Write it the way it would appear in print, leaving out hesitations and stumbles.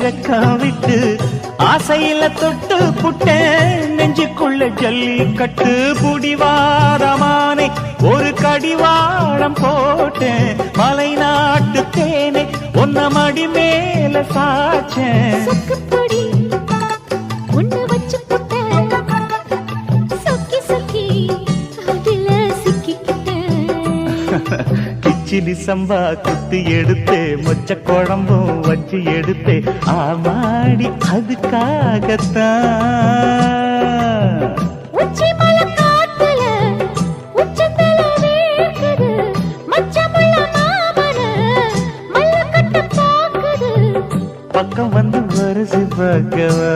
வெக்கம் விட்டு ஆசையில தொட்டு புட்டேன் நெஞ்சுக்குள்ள ஜல்லிக்கட்டு புடிவாரமானே ஒரு கடிவாளம் போட்டேன் மலை நாட்டு தேனே ஒன்ன மடி மேல சாச்சேன் கிச்சிலி சம்பா குத்தி எடுத்தே மொச்ச குழம்பும் வச்சு எடுத்தே ஆமாடி அதுக்காகத்தான் பக்கம் வந்து வருசி பார்க்கவா